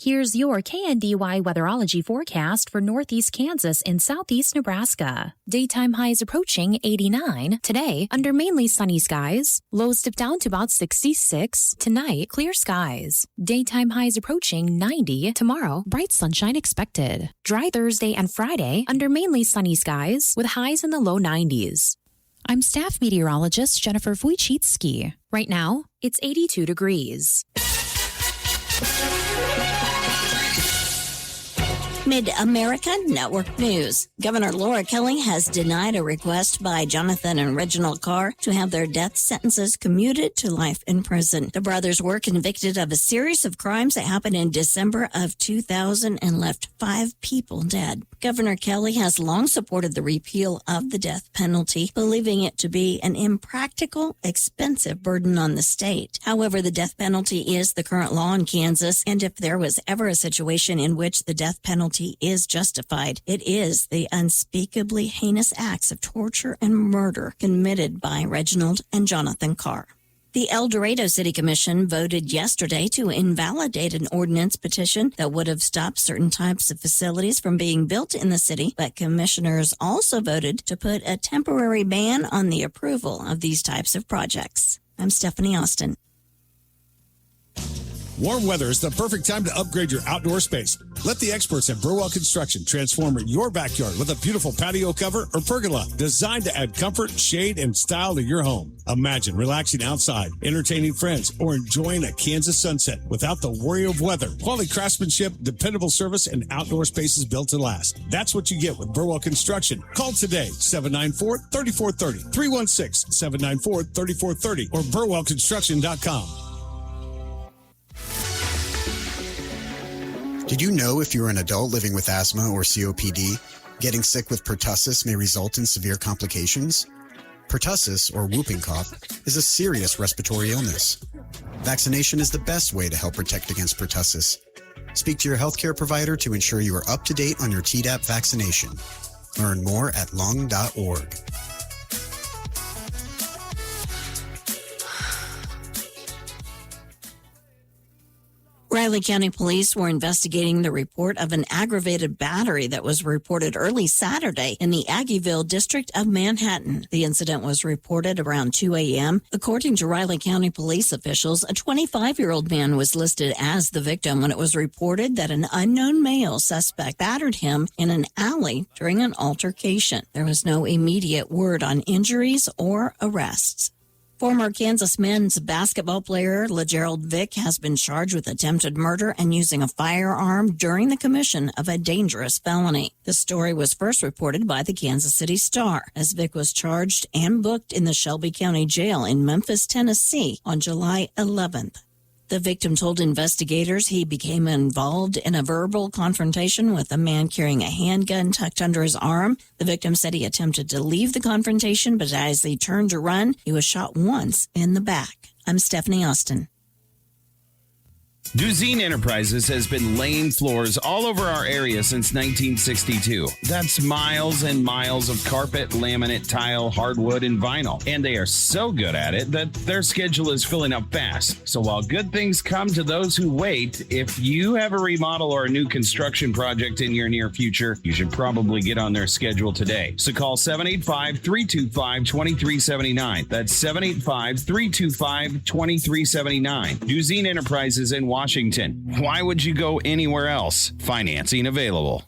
Here's your KNDY weatherology forecast for northeast Kansas and southeast Nebraska. Daytime highs approaching 89. Today, under mainly sunny skies. Lows dip down to about 66. Tonight, clear skies. Daytime highs approaching 90. Tomorrow, bright sunshine expected. Dry Thursday and Friday, under mainly sunny skies, with highs in the low 90s. I'm staff meteorologist Jennifer Wojcicki. Right now, it's 82 degrees. Mid-America Network News. Governor Laura Kelly has denied a request by Jonathan and Reginald Carr to have their death sentences commuted to life in prison. The brothers were convicted of a series of crimes that happened in December of 2000 and left 5 people dead. Governor Kelly has long supported the repeal of the death penalty, believing it to be an impractical, expensive burden on the state. However, the death penalty is the current law in Kansas, and if there was ever a situation in which the death penalty is justified, it is the unspeakably heinous acts of torture and murder committed by Reginald and Jonathan Carr. The El Dorado City Commission voted yesterday to invalidate an ordinance petition that would have stopped certain types of facilities from being built in the city, but commissioners also voted to put a temporary ban on the approval of these types of projects. I'm Stephanie Austin. Warm weather is the perfect time to upgrade your outdoor space. Let the experts at Burwell Construction transform your backyard with a beautiful patio cover or pergola designed to add comfort, shade, and style to your home. Imagine relaxing outside, entertaining friends, or enjoying a Kansas sunset without the worry of weather. Quality craftsmanship, dependable service, and outdoor spaces built to last. That's what you get with Burwell Construction. Call today, 794-3430, 316-794-3430, or burwellconstruction.com. Did you know if you're an adult living with asthma or COPD, getting sick with pertussis may result in severe complications? Pertussis, or whooping cough, is a serious respiratory illness. Vaccination is the best way to help protect against pertussis. Speak to your healthcare provider to ensure you are up to date on your Tdap vaccination. Learn more at lung.org. Riley County Police were investigating the report of an aggravated battery that was reported early Saturday in the Aggieville district of Manhattan. The incident was reported around 2 a.m. According to Riley County police officials, a 25-year-old man was listed as the victim when it was reported that an unknown male suspect battered him in an alley during an altercation. There was no immediate word on injuries or arrests. Former Kansas men's basketball player LeGerald Vick has been charged with attempted murder and using a firearm during the commission of a dangerous felony. The story was first reported by the Kansas City Star as Vick was charged and booked in the Shelby County Jail in Memphis, Tennessee on July 11th. The victim told investigators he became involved in a verbal confrontation with a man carrying a handgun tucked under his arm. The victim said he attempted to leave the confrontation, but as he turned to run, he was shot once in the back. I'm Stephanie Austin. Duzine Enterprises has been laying floors all over our area since 1962. That's miles and miles of carpet, laminate, tile, hardwood, and vinyl. And they are so good at it that their schedule is filling up fast. So while good things come to those who wait, if you have a remodel or a new construction project in your near future, you should probably get on their schedule today. So call 785-325-2379. That's 785-325-2379. Duzine Enterprises in Washington. Why would you go anywhere else? Financing available.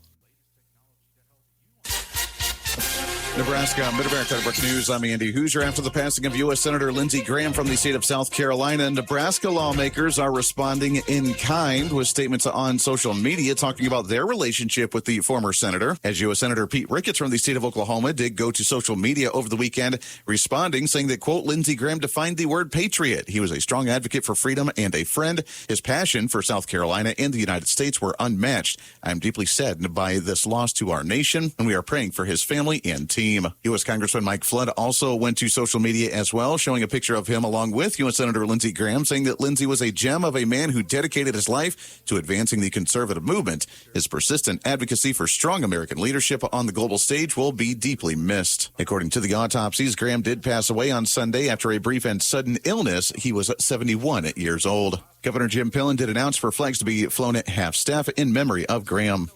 Nebraska Mid-America Network News. I'm Andy Hoosier. After the passing of U.S. Senator Lindsey Graham from the state of South Carolina, Nebraska lawmakers are responding in kind with statements on social media talking about their relationship with the former senator. As U.S. Senator Pete Ricketts from the state of Oklahoma did go to social media over the weekend, responding, saying that, quote, Lindsey Graham defined the word patriot. He was a strong advocate for freedom and a friend. His passion for South Carolina and the United States were unmatched. I'm deeply saddened by this loss to our nation, and we are praying for his family and team. team. U.S. Congressman Mike Flood also went to social media as well, showing a picture of him along with U.S. Senator Lindsey Graham, saying that Lindsey was a gem of a man who dedicated his life to advancing the conservative movement. His persistent advocacy for strong American leadership on the global stage will be deeply missed. According to the autopsies, Graham did pass away on Sunday after a brief and sudden illness. He was 71 years old. Governor Jim Pillen did announce for flags to be flown at half-staff in memory of Graham.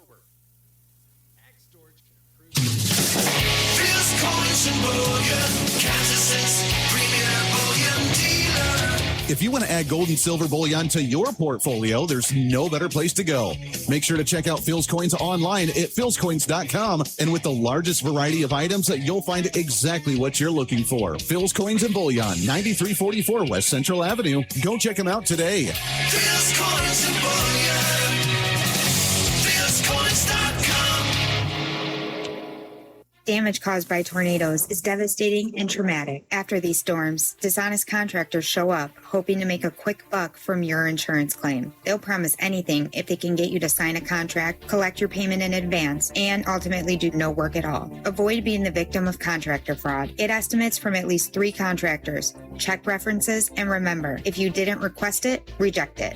If you want to add gold and silver bullion to your portfolio, there's no better place to go. Make sure to check out Phil's Coins online at philscoins.com. And with the largest variety of items, you'll find exactly what you're looking for. Phil's Coins and Bullion, 9344 West Central Avenue. Go check them out today. Phil's Coins and Bullion. philscoins.com. Damage caused by tornadoes is devastating and traumatic. After these storms, dishonest contractors show up, hoping to make a quick buck from your insurance claim. They'll promise anything if they can get you to sign a contract, collect your payment in advance, and ultimately do no work at all. Avoid being the victim of contractor fraud. Get estimates from at least 3 contractors. Check references, and remember, if you didn't request it, reject it.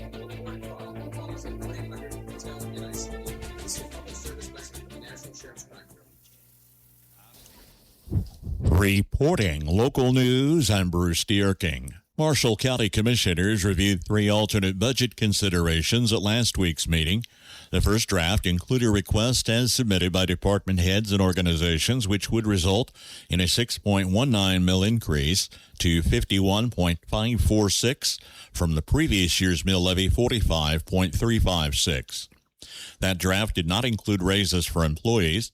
Reporting local news, I'm Bruce Dierking. Marshall County Commissioners reviewed 3 alternate budget considerations at last week's meeting. The first draft included a request as submitted by department heads and organizations, which would result in a $6.19 million increase to $51.546 from the previous year's mill levy $45.356. That draft did not include raises for employees.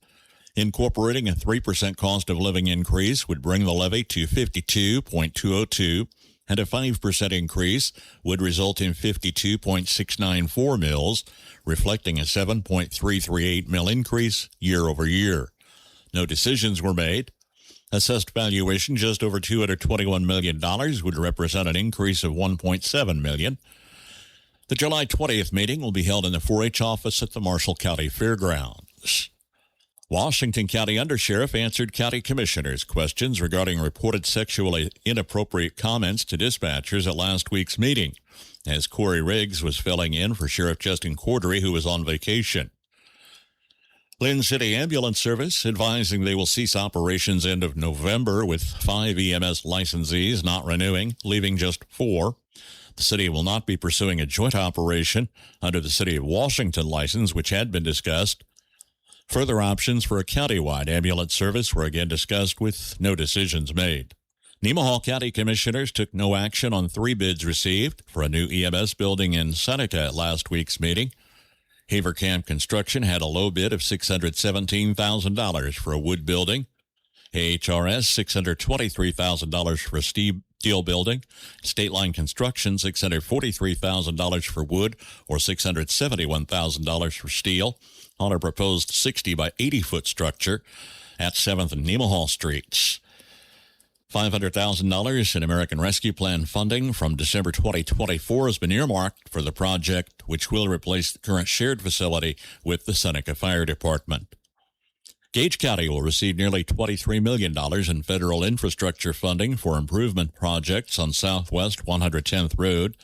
Incorporating a 3% cost of living increase would bring the levy to $52.202, and a 5% increase would result in $52.694 mills, reflecting a $7.338 mill increase year over year. No decisions were made. Assessed valuation just over $221 million would represent an increase of $1.7 million. The July 20th meeting will be held in the 4-H office at the Marshall County Fairgrounds. Washington County Undersheriff answered county commissioners' questions regarding reported sexually inappropriate comments to dispatchers at last week's meeting, as Corey Riggs was filling in for Sheriff Justin Cordery, who was on vacation. Lynn City Ambulance Service advising they will cease operations end of November, with 5 EMS licensees not renewing, leaving just 4. The city will not be pursuing a joint operation under the City of Washington license, which had been discussed. Further options for a countywide ambulance service were again discussed, with no decisions made. Nemaha County Commissioners took no action on 3 bids received for a new EMS building in Seneca at last week's meeting. Haverkamp Construction had a low bid of $617,000 for a wood building. AHRS $623,000 for a steel building. State Line Construction $643,000 for wood, or $671,000 for steel, on a proposed 60 by 80 foot structure at 7th and Nemaha Streets. $500,000 in American Rescue Plan funding from December 2024 has been earmarked for the project, which will replace the current shared facility with the Seneca Fire Department. Gage County will receive nearly $23 million in federal infrastructure funding for improvement projects on Southwest 110th Road,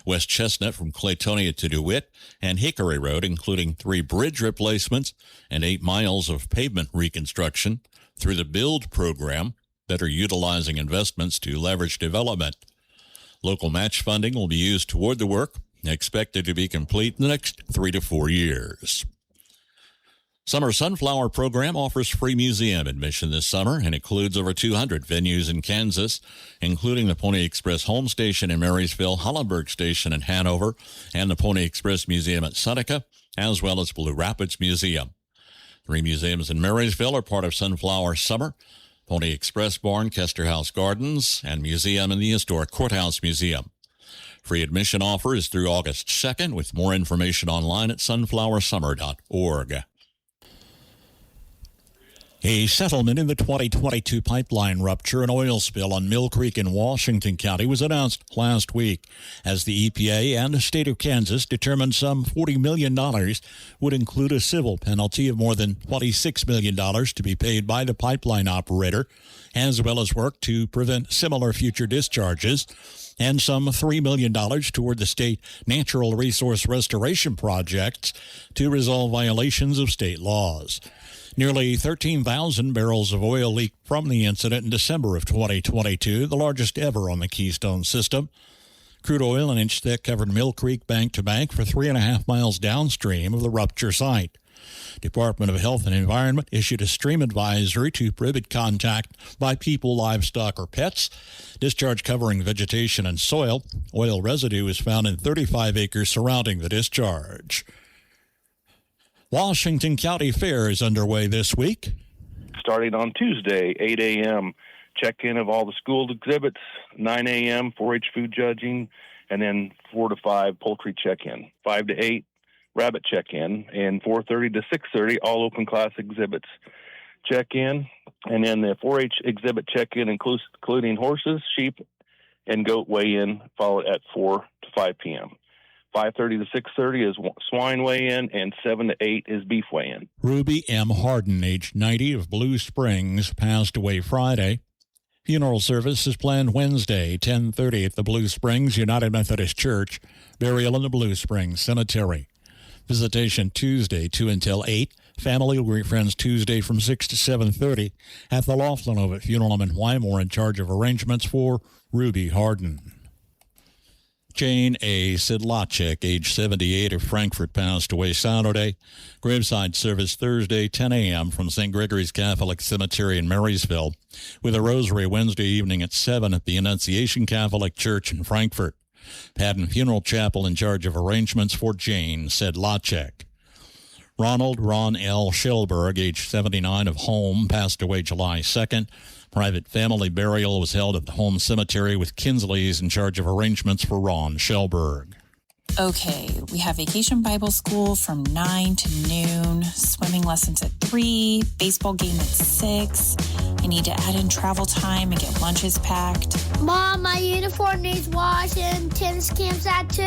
West Chestnut from Claytonia to DeWitt, and Hickory Road, including 3 bridge replacements and 8 miles of pavement reconstruction through the BUILD program, better utilizing investments to leverage development. Local match funding will be used toward the work, expected to be complete in the next 3 to 4 years. Summer Sunflower Program offers free museum admission this summer and includes over 200 venues in Kansas, including the Pony Express Home Station in Marysville, Hollenberg Station in Hanover, and the Pony Express Museum at Seneca, as well as Blue Rapids Museum. 3 museums in Marysville are part of Sunflower Summer: Pony Express Barn, Kester House Gardens, and Museum in the Historic Courthouse Museum. Free admission offer is through August 2nd, with more information online at sunflowersummer.org. A settlement in the 2022 pipeline rupture and oil spill on Mill Creek in Washington County was announced last week as the EPA and the state of Kansas determined some $40 million would include a civil penalty of more than $26 million to be paid by the pipeline operator, as well as work to prevent similar future discharges, and some $3 million toward the state natural resource restoration projects to resolve violations of state laws. Nearly 13,000 barrels of oil leaked from the incident in December of 2022, the largest ever on the Keystone system. Crude oil an inch thick covered Mill Creek bank to bank for 3.5 miles downstream of the rupture site. Department of Health and Environment issued a stream advisory to prohibit contact by people, livestock, or pets. Discharge covering vegetation and soil. Oil residue was found in 35 acres surrounding the discharge. Washington County Fair is underway this week. Starting on Tuesday, 8 a.m., check-in of all the school exhibits, 9 a.m., 4-H food judging, and then 4 to 5, poultry check-in, 5 to 8, rabbit check-in, and 4:30 to 6:30, all open class exhibits check-in, and then the 4-H exhibit check-in, including horses, sheep, and goat weigh-in, followed at 4 to 5 p.m. 5:30 to 6:30 is swine weigh-in, and 7 to 8 is beef weigh-in. Ruby M. Harden, aged 90, of Blue Springs, passed away Friday. Funeral service is planned Wednesday, 10:30 at the Blue Springs United Methodist Church. Burial in the Blue Springs Cemetery. Visitation Tuesday, 2 until 8. Family will greet friends Tuesday from 6 to 7:30 at the Laughlin Ovid Funeral Home in Wymore, in charge of arrangements for Ruby Harden. Jane A. Sidlacek, age 78, of Frankfort, passed away Saturday. Graveside service Thursday, 10 a.m. from St. Gregory's Catholic Cemetery in Marysville, with a rosary Wednesday evening at 7 at the Annunciation Catholic Church in Frankfort. Padden Funeral Chapel in charge of arrangements for Jane Sidlacek. Ronald Ron L. Schellberg, age 79, of Holm, passed away July 2nd. Private family burial was held at the Holm Cemetery, with Kinsley's in charge of arrangements for Ron Schellberg. Okay, we have Vacation Bible School from 9 to noon, swimming lessons at 3, baseball game at 6. I need to add in travel time and get lunches packed. Mom, my uniform needs washing. Tennis camp's at 2.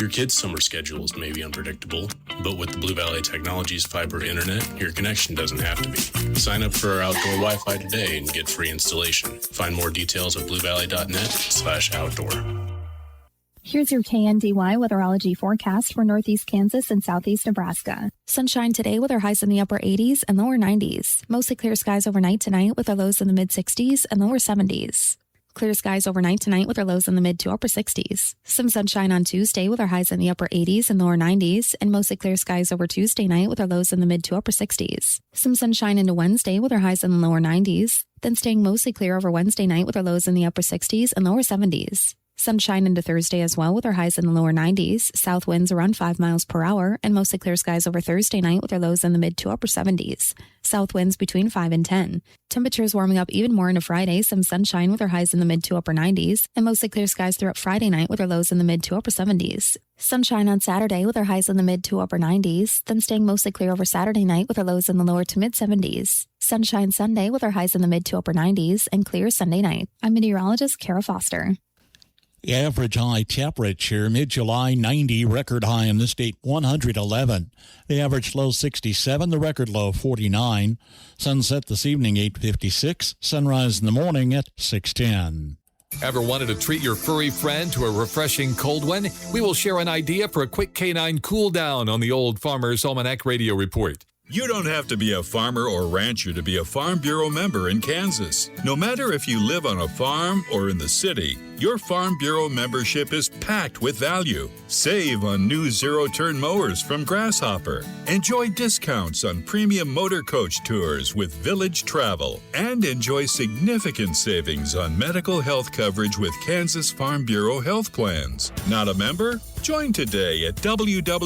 Your kids' summer schedules may be unpredictable, but with the Blue Valley Technologies fiber internet, your connection doesn't have to be. Sign up for our outdoor Wi-Fi today and get free installation. Find more details at bluevalley.net/outdoor. Here's your KNDY weatherology forecast for northeast Kansas and southeast Nebraska. Sunshine today with our highs in the upper 80s and lower 90s. Mostly clear skies overnight tonight with our lows in the mid 60s and lower 70s. Clear skies overnight tonight with our lows in the mid to upper 60s. Some sunshine on Tuesday with our highs in the upper 80s and lower 90s, and mostly clear skies over Tuesday night with our lows in the mid to upper 60s. Some sunshine into Wednesday with our highs in the lower 90s, then staying mostly clear over Wednesday night with our lows in the upper 60s and lower 70s. Sunshine into Thursday as well with our highs in the lower 90s, south winds around 5 miles per hour, and mostly clear skies over Thursday night with our lows in the mid to upper 70s. South winds between 5 and 10. Temperatures warming up even more into Friday, some sunshine with our highs in the mid to upper 90s, and mostly clear skies throughout Friday night with our lows in the mid to upper 70s. Sunshine on Saturday with our highs in the mid to upper 90s, then staying mostly clear over Saturday night with our lows in the lower to mid 70s. Sunshine Sunday with our highs in the mid to upper 90s, and clear Sunday night. I'm meteorologist Kara Foster. The average high temperature, mid-July 90, record high in the state 111. The average low 67, the record low 49. Sunset this evening 8:56, sunrise in the morning at 6:10. Ever wanted to treat your furry friend to a refreshing cold one? We will share an idea for a quick canine cool down on the Old Farmer's Almanac Radio Report. You don't have to be a farmer or rancher to be a Farm Bureau member in Kansas. No matter if you live on a farm or in the city, your Farm Bureau membership is packed with value. Save on new zero-turn mowers from Grasshopper. Enjoy discounts on premium motor coach tours with Village Travel. And enjoy significant savings on medical health coverage with Kansas Farm Bureau health plans. Not a member? Join today at www.kfb.org.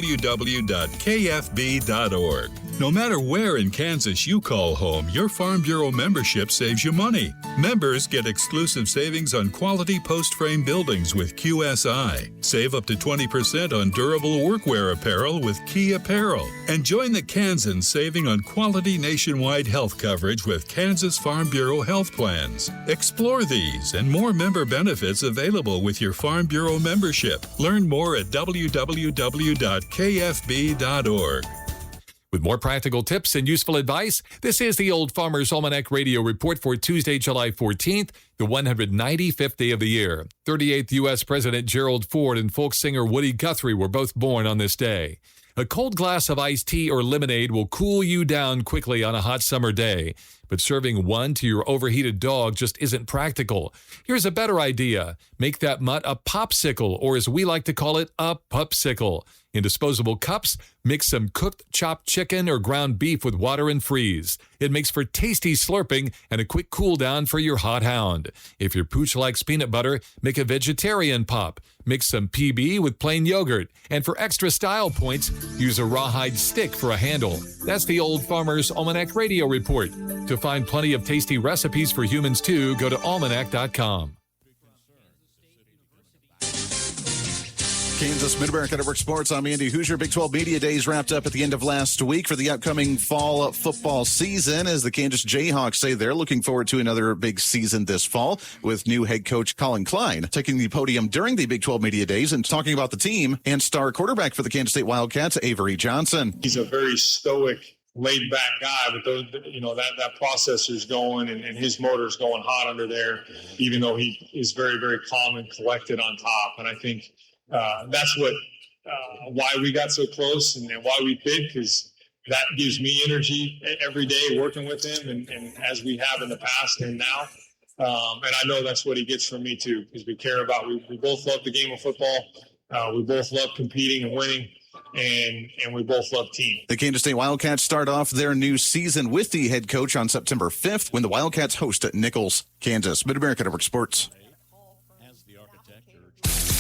No matter where in Kansas you call home, your Farm Bureau membership saves you money. Members get exclusive savings on quality post-frame buildings with QSI. Save up to 20% on durable workwear apparel with Key Apparel. And join the Kansans saving on quality nationwide health coverage with Kansas Farm Bureau health plans. Explore these and more member benefits available with your Farm Bureau membership. Learn more at www.kfb.org. With more practical tips and useful advice, this is the Old Farmer's Almanac Radio Report for Tuesday, July 14th, the 195th day of the year. 38th U.S. President Gerald Ford and folk singer Woody Guthrie were both born on this day. A cold glass of iced tea or lemonade will cool you down quickly on a hot summer day, but serving one to your overheated dog just isn't practical. Here's a better idea. Make that mutt a popsicle, or as we like to call it, a pupsicle. In disposable cups, mix some cooked chopped chicken or ground beef with water and freeze. It makes for tasty slurping and a quick cool down for your hot hound. If your pooch likes peanut butter, make a vegetarian pop. Mix some PB with plain yogurt. And for extra style points, use a rawhide stick for a handle. That's the Old Farmer's Almanac Radio Report. To find plenty of tasty recipes for humans too, go to almanac.com. Kansas Mid-America Network Sports. I'm Andy Hoosier. Big 12 Media Days wrapped up at the end of last week for the upcoming fall football season, as the Kansas Jayhawks say they're looking forward to another big season this fall, with new head coach Colin Klein taking the podium during the Big 12 Media Days and talking about the team and star quarterback for the Kansas State Wildcats, Avery Johnson. He's a very stoic, laid-back guy, but those, that processor's going and his motor's going hot under there, even though he is very, very calm and collected on top. And I think that's why we got so close and why we picked, because that gives me energy every day working with him and as we have in the past and now. And I know that's what he gets from me too, because we care about, we both love the game of football. We both love competing and winning. And we both love team. The Kansas State Wildcats start off their new season with the head coach on September 5th when the Wildcats host at Nichols, Kansas. Mid-America Network Sports.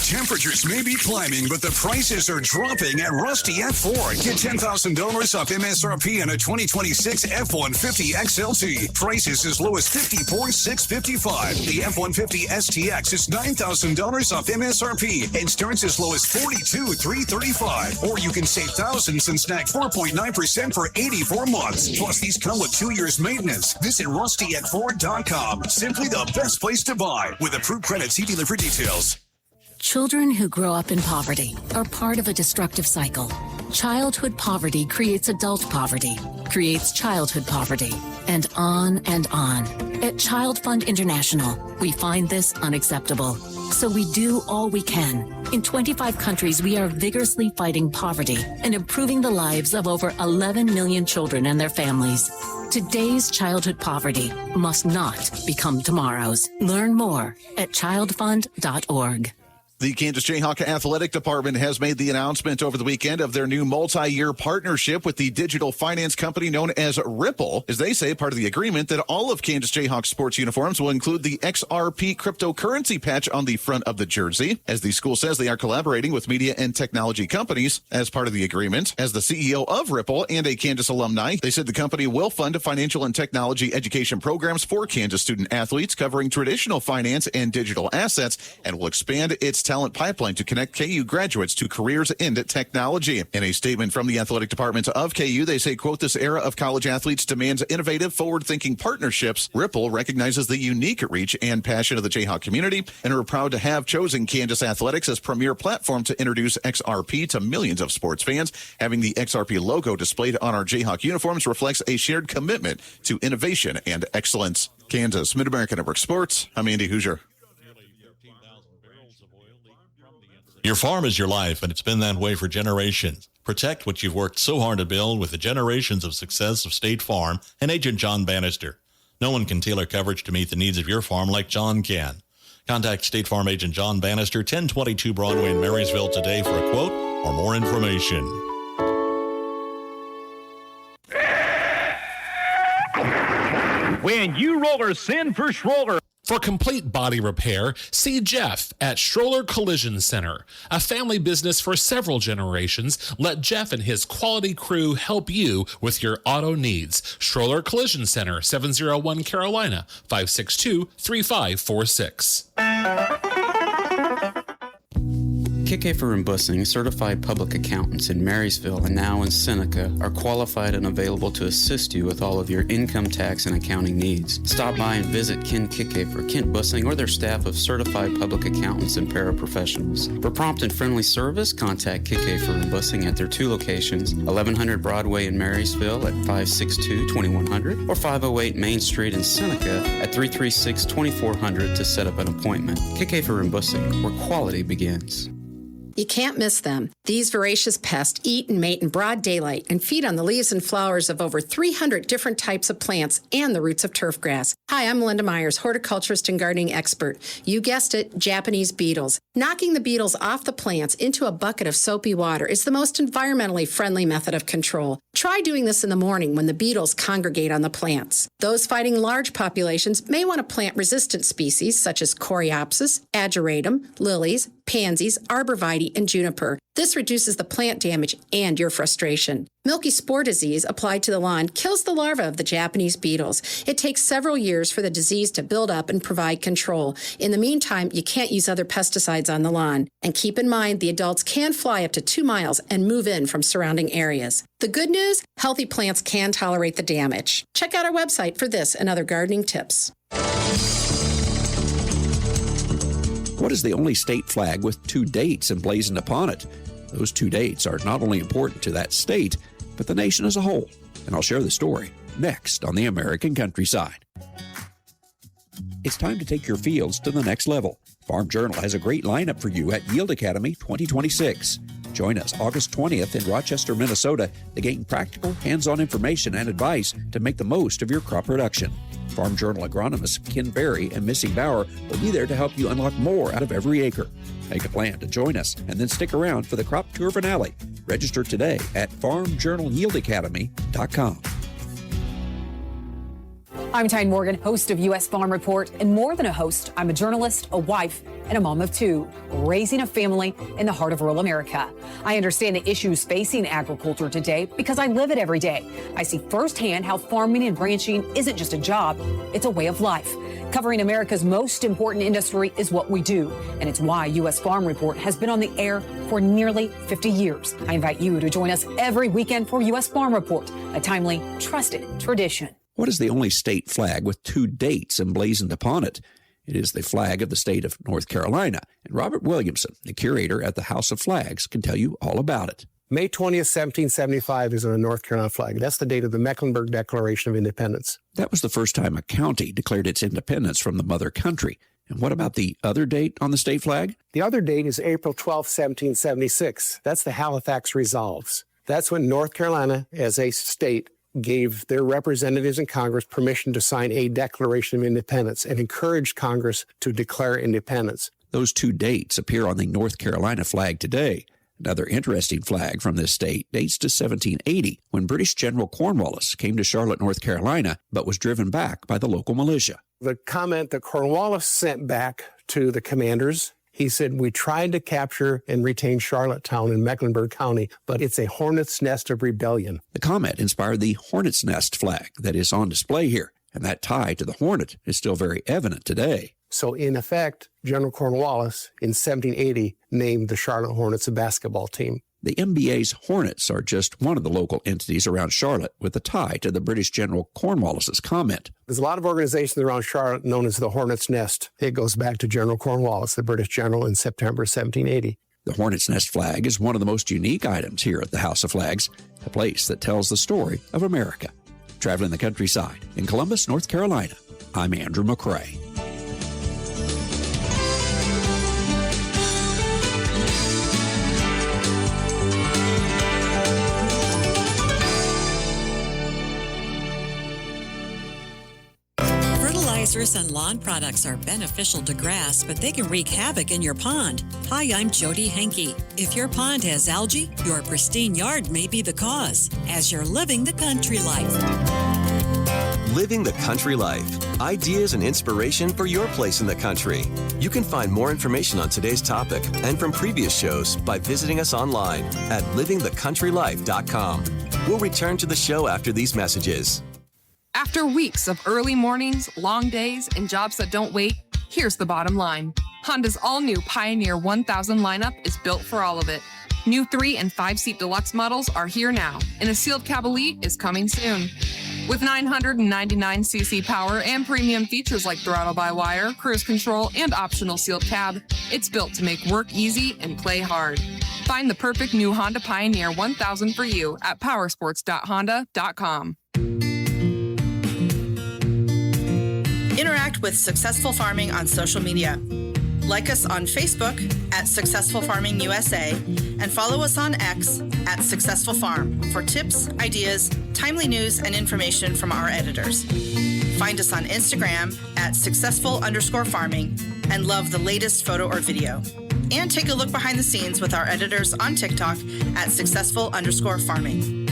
Temperatures may be climbing, but the prices are dropping at Rusty at Ford. Get $10,000 off MSRP on a 2026 F-150 XLT. Prices as low as $54,655. The F-150 STX is $9,000 off MSRP and starts as low as $42,335. Or you can save thousands and snag 4.9% for 84 months. Plus, these come with 2 years maintenance. Visit RustyAtFord.com. Simply the best place to buy. With approved credit, see dealer for details. Children who grow up in poverty are part of a destructive cycle. Childhood poverty creates adult poverty, creates childhood poverty, and on and on. At Child Fund International, we find this unacceptable. So we do all we can. In 25 countries, we are vigorously fighting poverty and improving the lives of over 11 million children and their families. Today's childhood poverty must not become tomorrow's. Learn more at childfund.org. The Kansas Jayhawk Athletic Department has made the announcement over the weekend of their new multi-year partnership with the digital finance company known as Ripple. As they say, part of the agreement that all of Kansas Jayhawk sports uniforms will include the XRP cryptocurrency patch on the front of the jersey. As the school says, they are collaborating with media and technology companies as part of the agreement. As the CEO of Ripple and a Kansas alumni, they said the company will fund financial and technology education programs for Kansas student athletes covering traditional finance and digital assets, and will expand its talent pipeline to connect KU graduates to careers in technology. In a statement from the athletic department of KU, they say, quote, "This era of college athletes demands innovative, forward-thinking partnerships. Ripple recognizes the unique reach and passion of the Jayhawk community and are proud to have chosen Kansas Athletics as premier platform to introduce XRP to millions of sports fans. Having the XRP logo displayed on our Jayhawk uniforms reflects a shared commitment to innovation and excellence." Kansas Mid-America Network Sports, I'm Andy Hoosier. Your farm is your life, and it's been that way for generations. Protect what you've worked so hard to build with the generations of success of State Farm and Agent John Bannister. No one can tailor coverage to meet the needs of your farm like John can. Contact State Farm Agent John Bannister, 1022 Broadway in Marysville today for a quote or more information. When you rollers send for Schroller. For complete body repair, see Jeff at Stroller Collision Center. A family business for several generations, let Jeff and his quality crew help you with your auto needs. Stroller Collision Center, 701 Carolina, 562-3546. Kickafer and Bussing, certified public accountants in Marysville and now in Seneca, are qualified and available to assist you with all of your income tax and accounting needs. Stop by and visit Ken Kickafer, Kent Bussing, or their staff of certified public accountants and paraprofessionals. For prompt and friendly service, contact Kickafer and Bussing at their two locations, 1100 Broadway in Marysville at 562-2100 or 508 Main Street in Seneca at 336-2400 to set up an appointment. Kickafer and Bussing, where quality begins. You can't miss them. These voracious pests eat and mate in broad daylight and feed on the leaves and flowers of over 300 different types of plants and the roots of turf grass. Hi, I'm Melinda Myers, horticulturist and gardening expert. You guessed it, Japanese beetles. Knocking the beetles off the plants into a bucket of soapy water is the most environmentally friendly method of control. Try doing this in the morning when the beetles congregate on the plants. Those fighting large populations may want to plant resistant species such as Coreopsis, Ageratum, lilies, pansies, arborvitae, and juniper. This reduces the plant damage and your frustration. Milky spore disease applied to the lawn kills the larvae of the Japanese beetles. It takes several years for the disease to build up and provide control. In the meantime, you can't use other pesticides on the lawn. And keep in mind, the adults can fly up to 2 miles and move in from surrounding areas. The good news, healthy plants can tolerate the damage. Check out our website for this and other gardening tips. What is the only state flag with 2 dates emblazoned upon it? Those 2 dates are not only important to that state, but the nation as a whole. And I'll share the story next on the American Countryside. It's time to take your fields to the next level. Farm Journal has a great lineup for you at Yield Academy 2026. Join us August 20th in Rochester, Minnesota to gain practical, hands-on information and advice to make the most of your crop production. Farm Journal agronomists Ken Berry and Missy Bauer will be there to help you unlock more out of every acre. Make a plan to join us and then stick around for the crop tour finale. Register today at farmjournalyieldacademy.com. I'm Tyne Morgan, host of U.S. Farm Report, and more than a host, I'm a journalist, a wife, and a mom of 2, raising a family in the heart of rural America. I understand the issues facing agriculture today because I live it every day. I see firsthand how farming and ranching isn't just a job, it's a way of life. Covering America's most important industry is what we do, and it's why U.S. Farm Report has been on the air for nearly 50 years. I invite you to join us every weekend for U.S. Farm Report, a timely, trusted tradition. What is the only state flag with 2 dates emblazoned upon it? It is the flag of the state of North Carolina, and Robert Williamson, the curator at the House of Flags, can tell you all about it. May 20th, 1775 is on a North Carolina flag. That's the date of the Mecklenburg Declaration of Independence. That was the first time a county declared its independence from the mother country. And what about the other date on the state flag? The other date is April 12th, 1776. That's the Halifax Resolves. That's when North Carolina, as a state, gave their representatives in Congress permission to sign a Declaration of Independence and encouraged Congress to declare independence. Those 2 dates appear on the North Carolina flag today. Another interesting flag from this state dates to 1780, when British General Cornwallis came to Charlotte, North Carolina, but was driven back by the local militia. The comment that Cornwallis sent back to the commanders, he said, "We tried to capture and retain Charlottetown in Mecklenburg County, but it's a hornet's nest of rebellion." The comment inspired the hornet's nest flag that is on display here, and that tie to the hornet is still very evident today. So, in effect, General Cornwallis in 1780 named the Charlotte Hornets a basketball team. The MBA's Hornets are just one of the local entities around Charlotte with a tie to the British General Cornwallis's comment. There's a lot of organizations around Charlotte known as the Hornets' Nest. It goes back to General Cornwallis, the British general, in September 1780. The Hornets' Nest flag is one of the most unique items here at the House of Flags, a place that tells the story of America. Traveling the countryside in Columbus, North Carolina, I'm Andrew McCrae. Fertilizers and lawn products are beneficial to grass, but they can wreak havoc in your pond. Hi, I'm Jody Henke. If your pond has algae, your pristine yard may be the cause, as you're living the country life. Living the Country Life. Ideas and inspiration for your place in the country. You can find more information on today's topic and from previous shows by visiting us online at livingthecountrylife.com. We'll return to the show after these messages. After weeks of early mornings, long days, and jobs that don't wait, here's the bottom line. Honda's all-new Pioneer 1000 lineup is built for all of it. New 3- and 5-seat deluxe models are here now, and a sealed cab elite is coming soon. With 999cc power and premium features like throttle-by-wire, cruise control, and optional sealed cab, it's built to make work easy and play hard. Find the perfect new Honda Pioneer 1000 for you at powersports.honda.com. Interact with Successful Farming on social media. Like us on Facebook at Successful Farming USA and follow us on X at Successful Farm for tips, ideas, timely news, and information from our editors. Find us on Instagram at successful_farming and love the latest photo or video. And take a look behind the scenes with our editors on TikTok at successful_farming.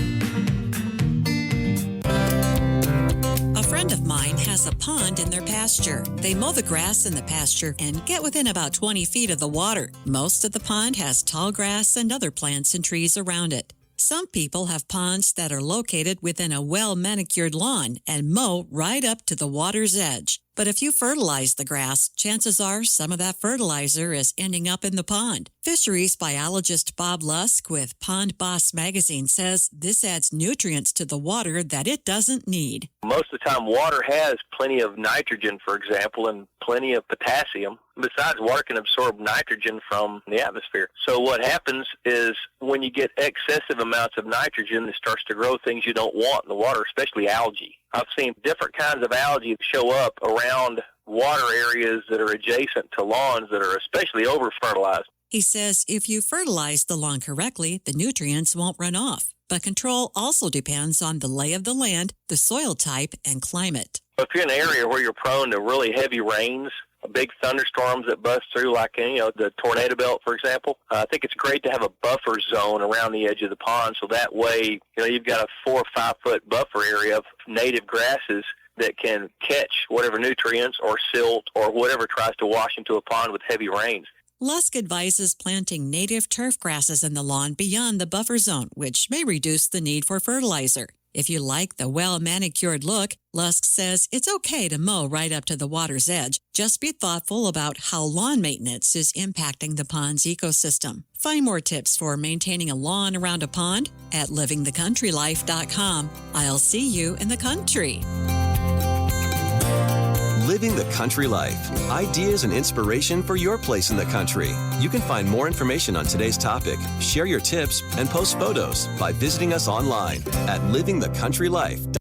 A friend of mine has a pond in their pasture. They mow the grass in the pasture and get within about 20 feet of the water. Most of the pond has tall grass and other plants and trees around it. Some people have ponds that are located within a well-manicured lawn and mow right up to the water's edge. But if you fertilize the grass, chances are some of that fertilizer is ending up in the pond. Fisheries biologist Bob Lusk with Pond Boss magazine says this adds nutrients to the water that it doesn't need. Most of the time, water has plenty of nitrogen, for example, and plenty of potassium. Besides, water can absorb nitrogen from the atmosphere. So what happens is when you get excessive amounts of nitrogen, it starts to grow things you don't want in the water, especially algae. I've seen different kinds of algae show up around water areas that are adjacent to lawns that are especially over-fertilized. He says if you fertilize the lawn correctly, the nutrients won't run off. But control also depends on the lay of the land, the soil type, and climate. If you're in an area where you're prone to really heavy rains, big thunderstorms that bust through, like the tornado belt, for example, I think it's great to have a buffer zone around the edge of the pond, so that way you've got a 4 or 5 foot buffer area of native grasses that can catch whatever nutrients or silt or whatever tries to wash into a pond with heavy rains. Lusk advises planting native turf grasses in the lawn beyond the buffer zone, which may reduce the need for fertilizer. If you like the well-manicured look, Lusk says it's okay to mow right up to the water's edge. Just be thoughtful about how lawn maintenance is impacting the pond's ecosystem. Find more tips for maintaining a lawn around a pond at livingthecountrylife.com. I'll see you in the country. Living the Country Life. Ideas and inspiration for your place in the country. You can find more information on today's topic, share your tips, and post photos by visiting us online at livingthecountrylife.com.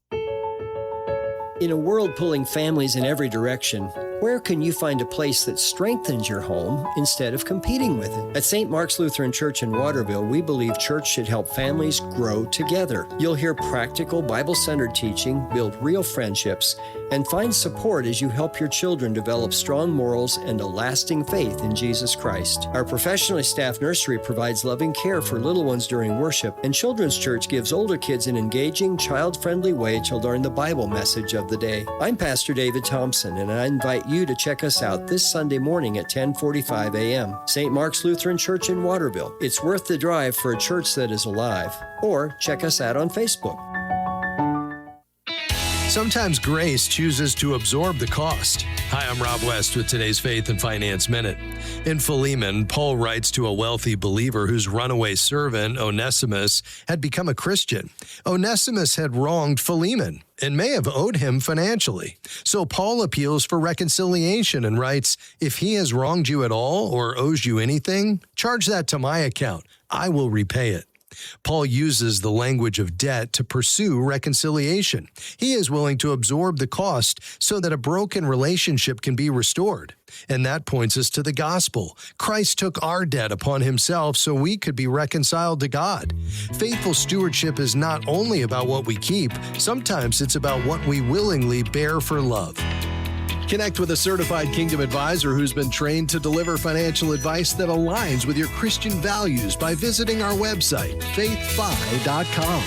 In a world pulling families in every direction, where can you find a place that strengthens your home instead of competing with it? At St. Mark's Lutheran Church in Waterville, we believe church should help families grow together. You'll hear practical, Bible-centered teaching, build real friendships, and find support as you help your children develop strong morals and a lasting faith in Jesus Christ. Our professionally staffed nursery provides loving care for little ones during worship, and Children's Church gives older kids an engaging, child-friendly way to learn the Bible message of the day. I'm Pastor David Thompson, and I invite you to check us out this Sunday morning at 10:45 a.m. St. Mark's Lutheran Church in Waterville. It's worth the drive for a church that is alive. Or check us out on Facebook. Sometimes grace chooses to absorb the cost. Hi, I'm Rob West with today's Faith and Finance Minute. In Philemon, Paul writes to a wealthy believer whose runaway servant, Onesimus, had become a Christian. Onesimus had wronged Philemon and may have owed him financially. So Paul appeals for reconciliation and writes, "If he has wronged you at all or owes you anything, charge that to my account. I will repay it." Paul uses the language of debt to pursue reconciliation. He is willing to absorb the cost so that a broken relationship can be restored. And that points us to the gospel. Christ took our debt upon himself so we could be reconciled to God. Faithful stewardship is not only about what we keep, sometimes it's about what we willingly bear for love. Connect with a certified Kingdom advisor who's been trained to deliver financial advice that aligns with your Christian values by visiting our website, faithfi.com.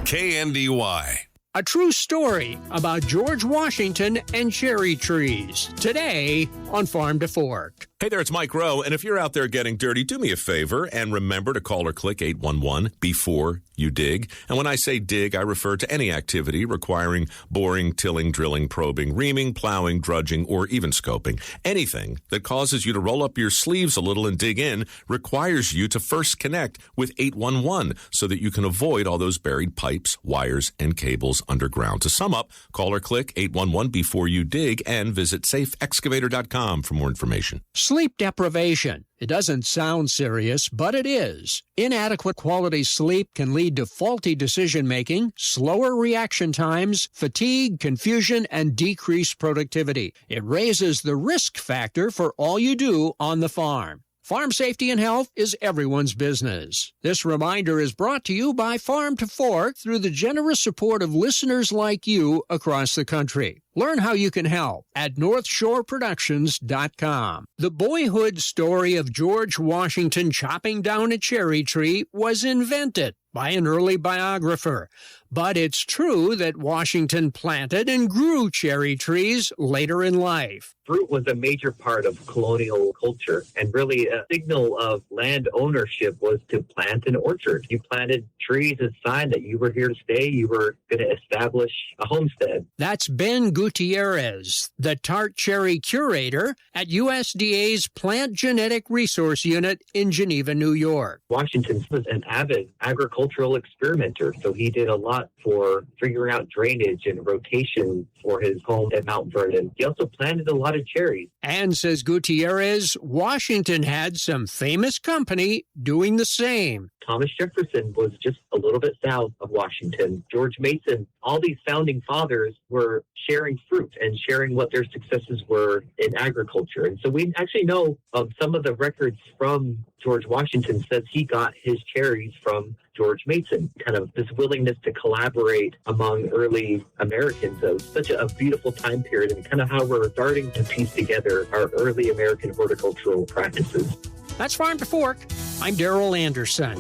KNDY. A true story about George Washington and cherry trees. Today on Farm to Fork. Hey there, it's Mike Rowe, and if you're out there getting dirty, do me a favor and remember to call or click 811 before you dig. And when I say dig, I refer to any activity requiring boring, tilling, drilling, probing, reaming, plowing, drudging, or even scoping. Anything that causes you to roll up your sleeves a little and dig in requires you to first connect with 811 so that you can avoid all those buried pipes, wires, and cables underground. To sum up, call or click 811 before you dig and visit safeexcavator.com for more information. Sleep deprivation. It doesn't sound serious, but it is. Inadequate quality sleep can lead to faulty decision-making, slower reaction times, fatigue, confusion, and decreased productivity. It raises the risk factor for all you do on the farm. Farm safety and health is everyone's business. This reminder is brought to you by Farm to Fork through the generous support of listeners like you across the country. Learn how you can help at NorthshoreProductions.com. The boyhood story of George Washington chopping down a cherry tree was invented by an early biographer. But it's true that Washington planted and grew cherry trees later in life. Fruit was a major part of colonial culture, and really a signal of land ownership was to plant an orchard. You planted trees as a sign that you were here to stay, you were going to establish a homestead. That's Ben Gutierrez, the tart cherry curator at USDA's Plant Genetic Resource Unit in Geneva, New York. Washington was an avid agricultural experimenter, so he did a lot for figuring out drainage and rotation for his home at Mount Vernon. He also planted a lot of cherries. And, says Gutierrez, Washington had some famous company doing the same. Thomas Jefferson was just a little bit south of Washington. George Mason, all these founding fathers were sharing fruit and sharing what their successes were in agriculture. And so we actually know of some of the records from George Washington says he got his cherries from George Mason, kind of this willingness to collaborate among early Americans. So such a beautiful time period and kind of how we're starting to piece together our early American horticultural practices. That's Farm to Fork. I'm Darrell Anderson.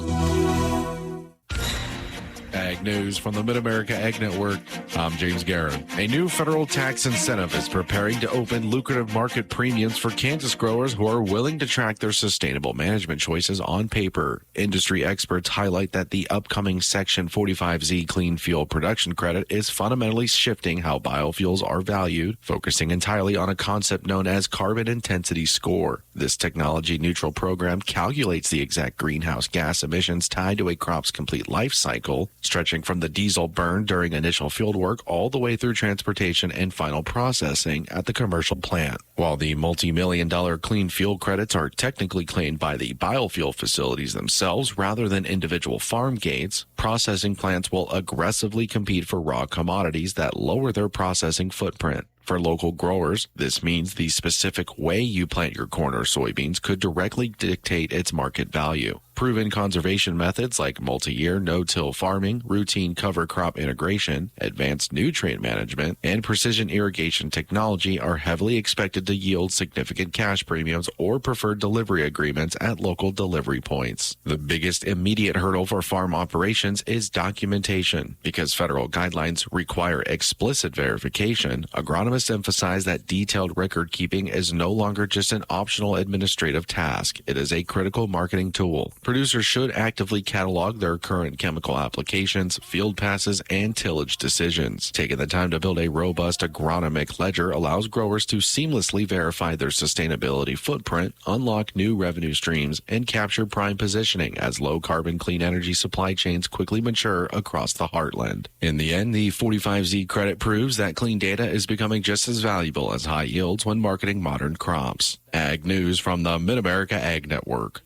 Ag News from the Mid-America Ag Network. I'm James Guerin. A new federal tax incentive is preparing to open lucrative market premiums for Kansas growers who are willing to track their sustainable management choices on paper. Industry experts highlight that the upcoming Section 45Z Clean Fuel Production Credit is fundamentally shifting how biofuels are valued, focusing entirely on a concept known as carbon intensity score. This technology-neutral program calculates the exact greenhouse gas emissions tied to a crop's complete life cycle, stretching from the diesel burn during initial field work all the way through transportation and final processing at the commercial plant. While the multi-million-dollar clean fuel credits are technically claimed by the biofuel facilities themselves rather than individual farm gates, processing plants will aggressively compete for raw commodities that lower their processing footprint. For local growers, this means the specific way you plant your corn or soybeans could directly dictate its market value. Proven conservation methods like multi-year no-till farming, routine cover crop integration, advanced nutrient management, and precision irrigation technology are heavily expected to yield significant cash premiums or preferred delivery agreements at local delivery points. The biggest immediate hurdle for farm operations is documentation. Because federal guidelines require explicit verification, agronomists emphasize that detailed record keeping is no longer just an optional administrative task. It is a critical marketing tool. Producers should actively catalog their current chemical applications, field passes, and tillage decisions. Taking the time to build a robust agronomic ledger allows growers to seamlessly verify their sustainability footprint, unlock new revenue streams, and capture prime positioning as low-carbon clean energy supply chains quickly mature across the heartland. In the end, the 45Z credit proves that clean data is becoming just as valuable as high yields when marketing modern crops. Ag News from the Mid-America Ag Network.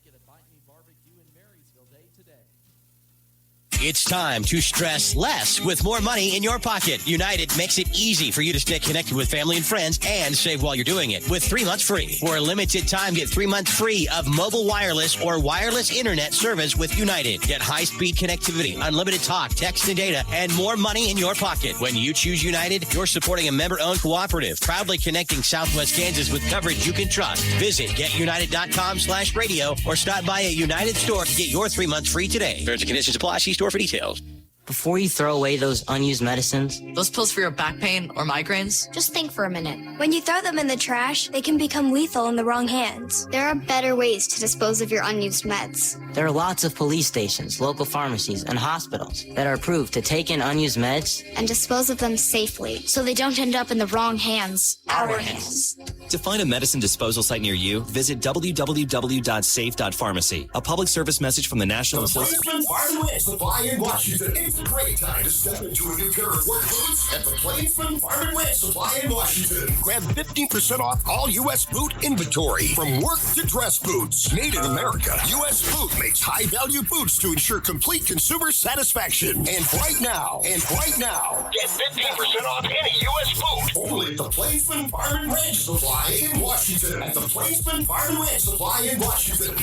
It's time to stress less with more money in your pocket. United makes it easy for you to stay connected with family and friends and save while you're doing it with 3 months free. For a limited time, get 3 months free of mobile wireless or wireless internet service with United. Get high-speed connectivity, unlimited talk, text, and data, and more money in your pocket. When you choose United, you're supporting a member-owned cooperative, proudly connecting Southwest Kansas with coverage you can trust. Visit getunited.com/radio or stop by a United store to get your 3 months free today. Terms and conditions apply. See store for details. Before you throw away those unused medicines, those pills for your back pain or migraines, just think for a minute. When you throw them in the trash, they can become lethal in the wrong hands. There are better ways to dispose of your unused meds. There are lots of police stations, local pharmacies, and hospitals that are approved to take in unused meds and dispose of them safely so they don't end up in the wrong hands. Our hands. To find a medicine disposal site near you, visit www.safe.pharmacy. A public service message from the National Association. Farm and Supply in Washington. It's a great time to step into a new pair of work boots at the Plainsman Farm and Ranch Supply in Washington. Grab 15% off all U.S. boot inventory. From work to dress boots. Made in America. U.S. Boot makes high-value boots to ensure complete consumer satisfaction. And right now, get 15% off any U.S. boot. Only at the Plainsman Farm and Ranch Supply in Washington. At the Plainsman Farm and Ranch Supply in Washington.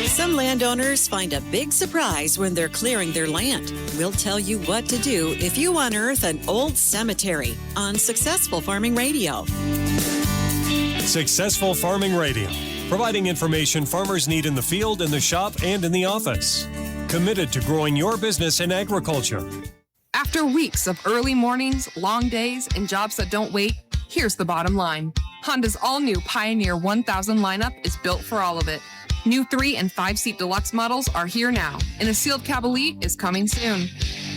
Some landowners find a big surprise when they're clearing their land. We'll tell you what to do if you unearth an old cemetery on Successful Farming Radio. Successful Farming Radio, providing information farmers need in the field, in the shop, and in the office. Committed to growing your business in agriculture. After weeks of early mornings, long days, and jobs that don't wait, here's the bottom line. Honda's all-new Pioneer 1000 lineup is built for all of it. New 3- and 5-seat deluxe models are here now, and a sealed cab elite is coming soon.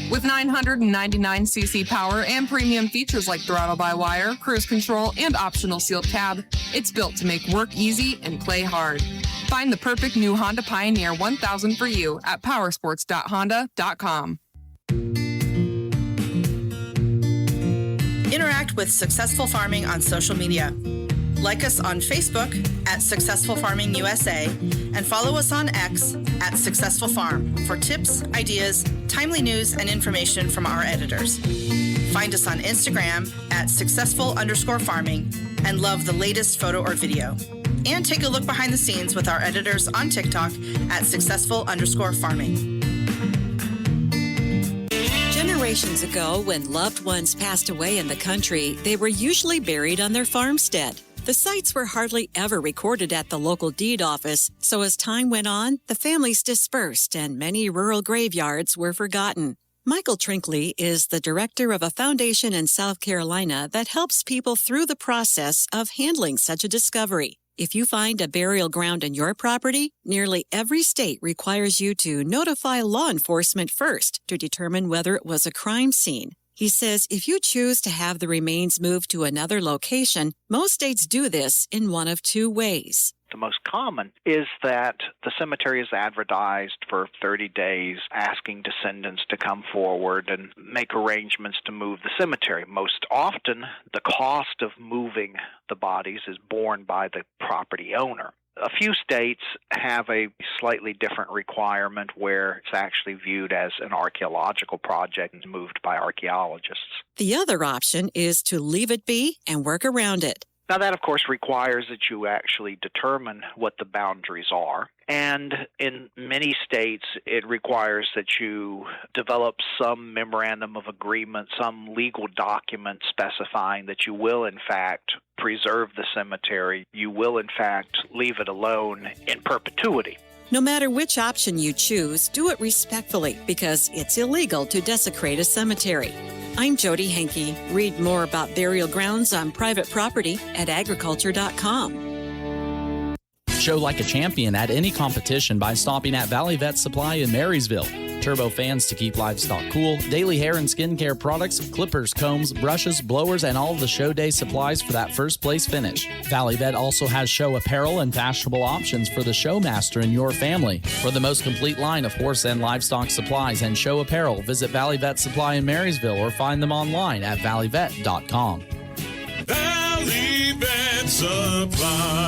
With 999cc power and premium features like throttle-by-wire, cruise control, and optional sealed cab, it's built to make work easy and play hard. Find the perfect new Honda Pioneer 1000 for you at powersports.honda.com. Interact with Successful Farming on social media. Like us on Facebook at Successful Farming USA and follow us on X at Successful Farm for tips, ideas, timely news, and information from our editors. Find us on Instagram at successful_farming and love the latest photo or video. And take a look behind the scenes with our editors on TikTok at successful_farming. Generations ago, when loved ones passed away in the country, they were usually buried on their farmstead. The sites were hardly ever recorded at the local deed office, so as time went on, the families dispersed and many rural graveyards were forgotten. Michael Trinkley is the director of a foundation in South Carolina that helps people through the process of handling such a discovery. If you find a burial ground in your property, nearly every state requires you to notify law enforcement first to determine whether it was a crime scene. He says if you choose to have the remains moved to another location, most states do this in one of two ways. The most common is that the cemetery is advertised for 30 days, asking descendants to come forward and make arrangements to move the cemetery. Most often, the cost of moving the bodies is borne by the property owner. A few states have a slightly different requirement where it's actually viewed as an archaeological project and moved by archaeologists. The other option is to leave it be and work around it. Now, that, of course, requires that you actually determine what the boundaries are. And in many states, it requires that you develop some memorandum of agreement, some legal document specifying that you will, in fact, preserve the cemetery. You will, in fact, leave it alone in perpetuity. No matter which option you choose, do it respectfully because it's illegal to desecrate a cemetery. I'm Jody Henke. Read more about burial grounds on private property at agriculture.com. Show like a champion at any competition by stopping at Valley Vet Supply in Marysville. Turbo fans to keep livestock cool, daily hair and skincare products, clippers, combs, brushes, blowers, and all of the show day supplies for that first place finish. Valley Vet also has show apparel and fashionable options for the showmaster in your family. For the most complete line of horse and livestock supplies and show apparel, visit Valley Vet Supply in Marysville or find them online at valleyvet.com. Valley Vet Supply.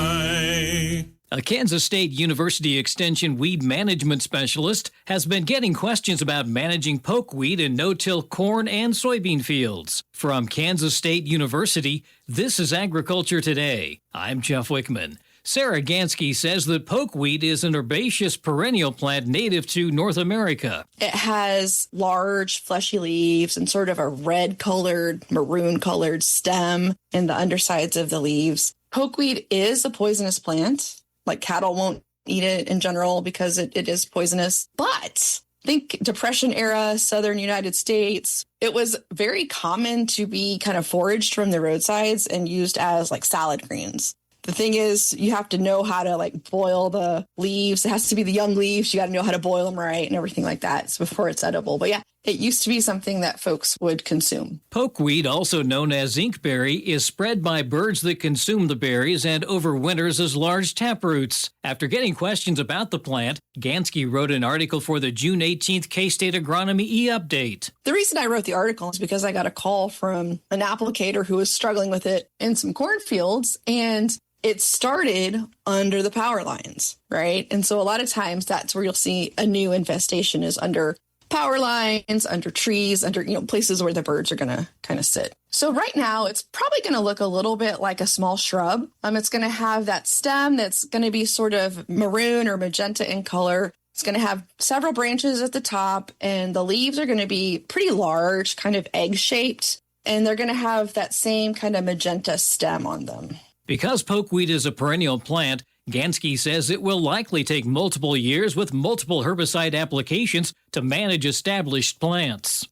A Kansas State University Extension weed management specialist has been getting questions about managing pokeweed in no-till corn and soybean fields. From Kansas State University, this is Agriculture Today. I'm Jeff Wickman. Sarah Gansky says that pokeweed is an herbaceous perennial plant native to North America. It has large, fleshy leaves and sort of a red-colored, maroon-colored stem in the undersides of the leaves. Pokeweed is a poisonous plant. Like cattle won't eat it in general because it is poisonous. But think Depression era, Southern United States, it was very common to be kind of foraged from the roadsides and used as like salad greens. The thing is, you have to know how to like boil the leaves. It has to be the young leaves. You got to know how to boil them right and everything like that before it's edible. But yeah, it used to be something that folks would consume. Pokeweed, also known as inkberry, is spread by birds that consume the berries and overwinters as large taproots. After getting questions about the plant, Gansky wrote an article for the June 18th K-State Agronomy e-update. The reason I wrote the article is because I got a call from an applicator who was struggling with it in some cornfields, and it started under the power lines, right? And so a lot of times that's where you'll see a new infestation is under power lines, under trees, under, places where the birds are going to kind of sit. So right now it's probably going to look a little bit like a small shrub. It's going to have that stem that's going to be sort of maroon or magenta in color. It's going to have several branches at the top, and the leaves are going to be pretty large, kind of egg-shaped, and they're going to have that same kind of magenta stem on them. Because pokeweed is a perennial plant, Gansky says it will likely take multiple years with multiple herbicide applications to manage established plants.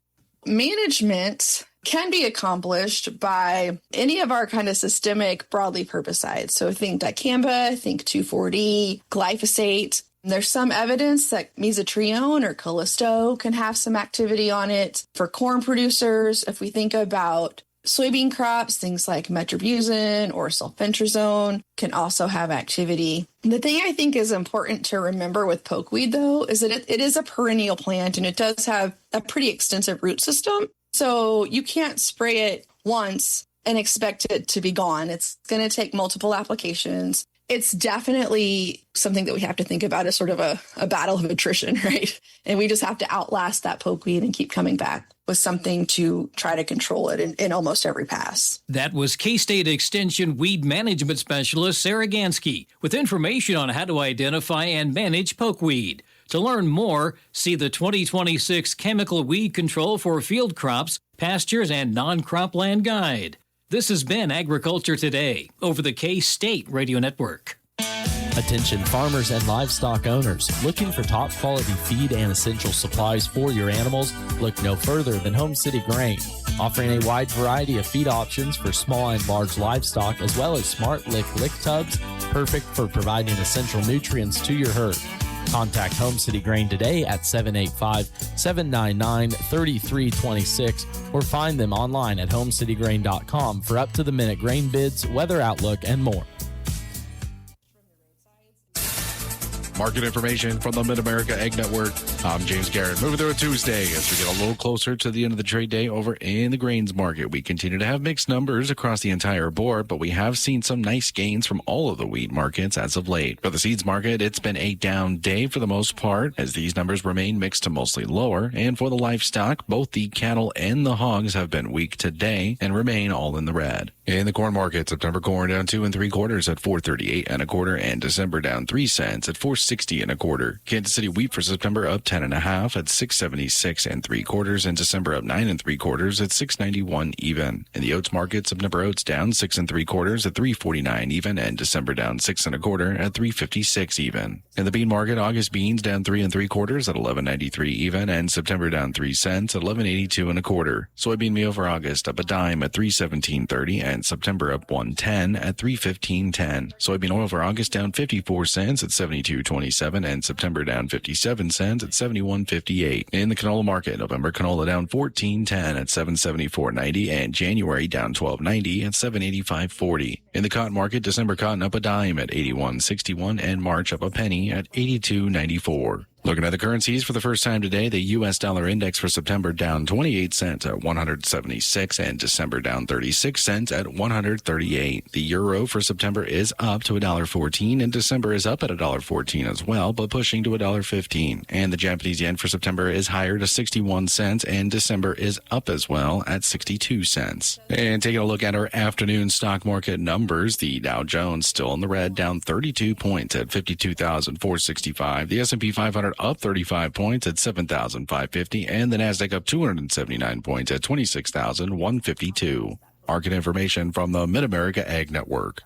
Management can be accomplished by any of our kind of systemic broadleaf herbicides. So think dicamba, think 2,4-D, glyphosate. There's some evidence that mesotrione or callisto can have some activity on it. For corn producers, if we think about soybean crops, things like metribuzin or sulfentrazone can also have activity. The thing I think is important to remember with pokeweed, though, is that it is a perennial plant and it does have a pretty extensive root system. So you can't spray it once and expect it to be gone. It's going to take multiple applications. It's definitely something that we have to think about as sort of a battle of attrition, right? And we just have to outlast that pokeweed and keep coming back with something to try to control it in almost every pass. That was K-State Extension Weed Management Specialist Sarah Gansky with information on how to identify and manage pokeweed. To learn more, see the 2026 Chemical Weed Control for Field Crops, Pastures, and Non-Cropland Guide. This has been Agriculture Today over the K-State Radio Network. Attention farmers and livestock owners looking for top quality feed and essential supplies for your animals. Look no further than Home City Grain, offering a wide variety of feed options for small and large livestock, as well as smart lick tubs, perfect for providing essential nutrients to your herd. Contact Home City Grain today at 785-799-3326 or find them online at homecitygrain.com for up-to-the-minute grain bids, weather outlook, and more. Market information from the Mid-America Egg Network. I'm James Garrett. Moving through a Tuesday as we get a little closer to the end of the trade day over in the grains market. We continue to have mixed numbers across the entire board, but we have seen some nice gains from all of the wheat markets as of late. For the seeds market, it's been a down day for the most part, as these numbers remain mixed to mostly lower. And for the livestock, both the cattle and the hogs have been weak today and remain all in the red. In the corn market, September corn down 2 3/4 at $4.38 1/4, and December down 3 cents at $4.60 1/4. Kansas City wheat for September up 10 1/2 at $6.76 3/4, and December up 9 3/4 at $6.91 even. In the oats market, September oats down 6 3/4 at $3.49 even, and December down 6 1/4 at $3.56 even. In the bean market, August beans down 3 3/4 at $11.93 even, and September down 3 cents at $11.82 1/4. Soybean meal for August up a dime at $3.1730, and September up 1.10 at $3.1510. Soybean oil for August down 54 cents at $72.27, and September down 57 cents at $71.58. In the canola market, November canola down 14.10 at $774.90, and January down 12.90 at $785.40. In the cotton market, December cotton up a dime at $81.61, and March up a penny at $82.94. Looking at the currencies for the first time today, the U.S. dollar index for September down 28 cents at 176, and December down 36 cents at 138. The euro for September is up to $1.14, and December is up at $1.14 as well, but pushing to $1.15. And the Japanese yen for September is higher to 61 cents, and December is up as well at 62 cents. And taking a look at our afternoon stock market numbers, the Dow Jones still in the red, down 32 points at 52,465. The S&P 500 up 35 points at 7,550, and the Nasdaq up 279 points at 26,152. Market information from the Mid-America Ag Network.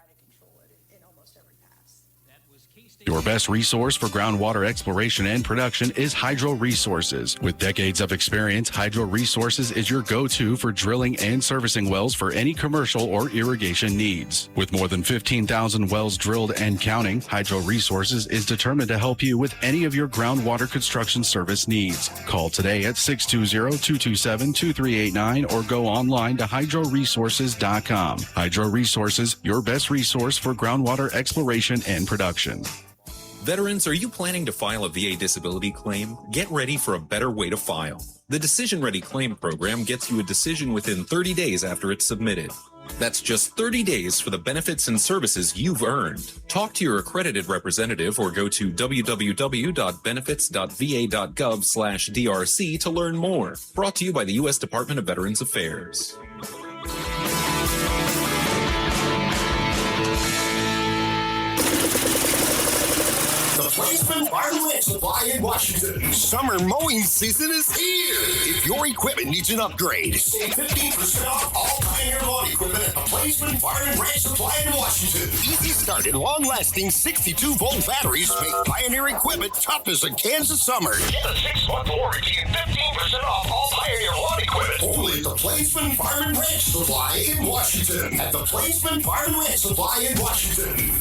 That was K-State Your best resource for groundwater exploration and production is Hydro Resources. With decades of experience, Hydro Resources is your go-to for drilling and servicing wells for any commercial or irrigation needs. With more than 15,000 wells drilled and counting, Hydro Resources is determined to help you with any of your groundwater construction service needs. Call today at 620-227-2389 or go online to hydroresources.com. Hydro Resources, your best resource for groundwater exploration and production. Veterans, are you planning to file a VA disability claim? Get ready for a better way to file. The Decision Ready Claim Program gets you a decision within 30 days after it's submitted. That's just 30 days for the benefits and services you've earned. Talk to your accredited representative or go to www.benefits.va.gov/DRC to learn more. Brought to you by the U.S. Department of Veterans Affairs. Replacement Farm and Supply in Washington. Summer mowing season is here. If your equipment needs an upgrade, save 15% off all Pioneer lawn equipment at Replacement Farm and Ranch Supply in Washington. Easy start and long-lasting 62-volt batteries make Pioneer equipment tough as a Kansas summer. Get a 6-month warranty and 15% off all Pioneer lawn equipment. Only at the Replacement Farm and Ranch Supply in Washington. At the Replacement Farm and Ranch Supply in Washington.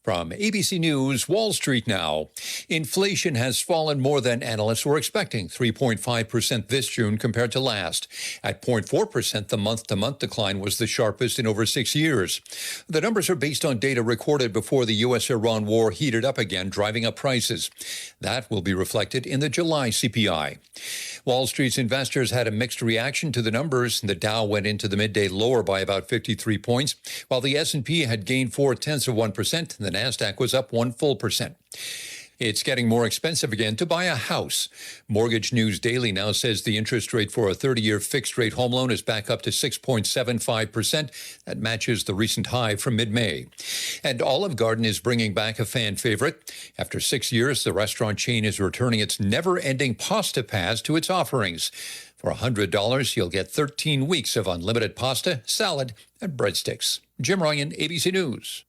From ABC News, Wall Street now. Inflation has fallen more than analysts were expecting, 3.5% this June compared to last. At 0.4%, the month-to-month decline was the sharpest in over 6 years. The numbers are based on data recorded before the U.S.-Iran war heated up again, driving up prices. That will be reflected in the July CPI. Wall Street's investors had a mixed reaction to the numbers. The Dow went into the midday lower by about 53 points, while the S&P had gained 0.4%. The NASDAQ was up 1%. It's getting more expensive again to buy a house. Mortgage News Daily now says the interest rate for a 30-year fixed-rate home loan is back up to 6.75%. That matches the recent high from mid-May. And Olive Garden is bringing back a fan favorite. After 6 years, the restaurant chain is returning its never-ending pasta pass to its offerings. For $100, you'll get 13 weeks of unlimited pasta, salad, and breadsticks. Jim Ryan, ABC News.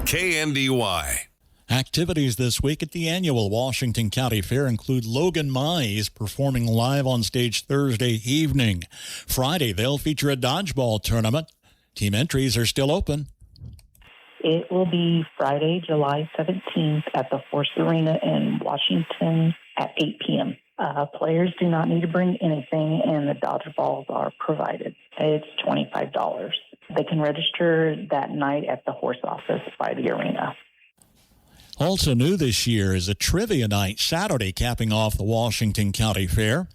KNDY. Activities this week at the annual Washington County Fair include Logan Mize performing live on stage Thursday evening. Friday, they'll feature a dodgeball tournament. Team entries are still open. It will be Friday, July 17th at the Force Arena in Washington at 8 p.m. Players do not need to bring anything, and the dodgeballs are provided. It's $25. They can register that night at the horse office by the arena. Also new this year is a trivia night Saturday, capping off the Washington County Fair.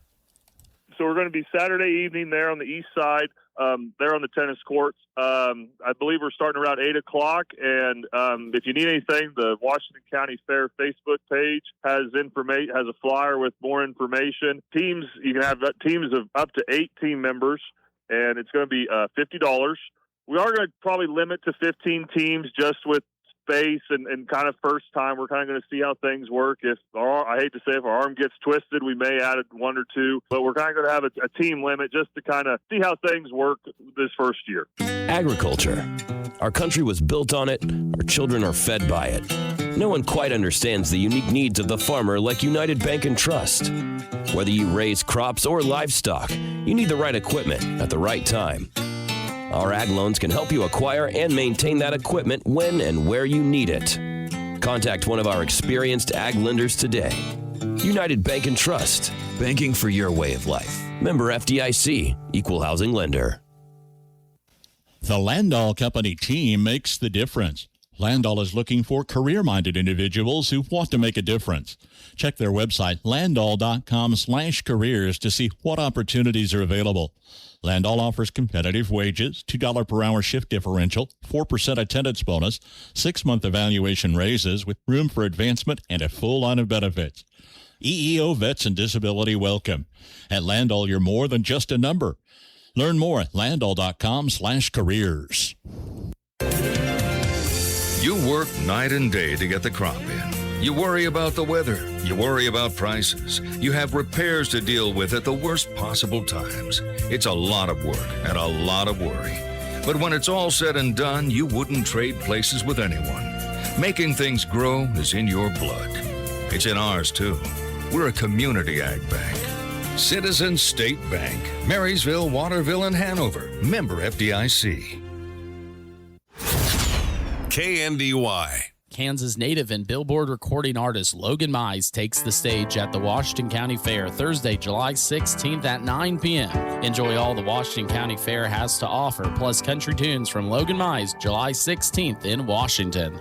So we're going to be Saturday evening there on the east side, there on the tennis courts. I believe we're starting around 8 o'clock, and if you need anything, the Washington County Fair Facebook page has a flyer with more information. Teams, you can have teams of up to 8 team members, and it's going to be $50. We are going to probably limit to 15 teams just with space and kind of first time. We're kind of going to see how things work. I hate to say, if our arm gets twisted, we may add 1 or 2, but we're kind of going to have a team limit just to kind of see how things work this first year. Agriculture. Our country was built on it. Our children are fed by it. No one quite understands the unique needs of the farmer like United Bank and Trust. Whether you raise crops or livestock, you need the right equipment at the right time. Our ag loans can help you acquire and maintain that equipment when and where you need it. Contact one of our experienced ag lenders today. United Bank and Trust. Banking for your way of life. Member FDIC. Equal housing lender. The Landau Company team makes the difference. Landau is looking for career-minded individuals who want to make a difference. Check their website, landau.com/careers, to see what opportunities are available. Landau offers competitive wages, $2 per hour shift differential, 4% attendance bonus, 6-month evaluation raises with room for advancement, and a full line of benefits. EEO vets and disability welcome. At Landau, you're more than just a number. Learn more at landau.com/careers. You work night and day to get the crop in. You worry about the weather. You worry about prices. You have repairs to deal with at the worst possible times. It's a lot of work and a lot of worry. But when it's all said and done, you wouldn't trade places with anyone. Making things grow is in your blood. It's in ours, too. We're a community ag bank. Citizen State Bank. Marysville, Waterville, and Hanover. Member FDIC. KNDY. Kansas native and Billboard recording artist Logan Mize takes the stage at the Washington County Fair Thursday, July 16th at 9 p.m. Enjoy all the Washington County Fair has to offer, plus country tunes from Logan Mize, July 16th in Washington.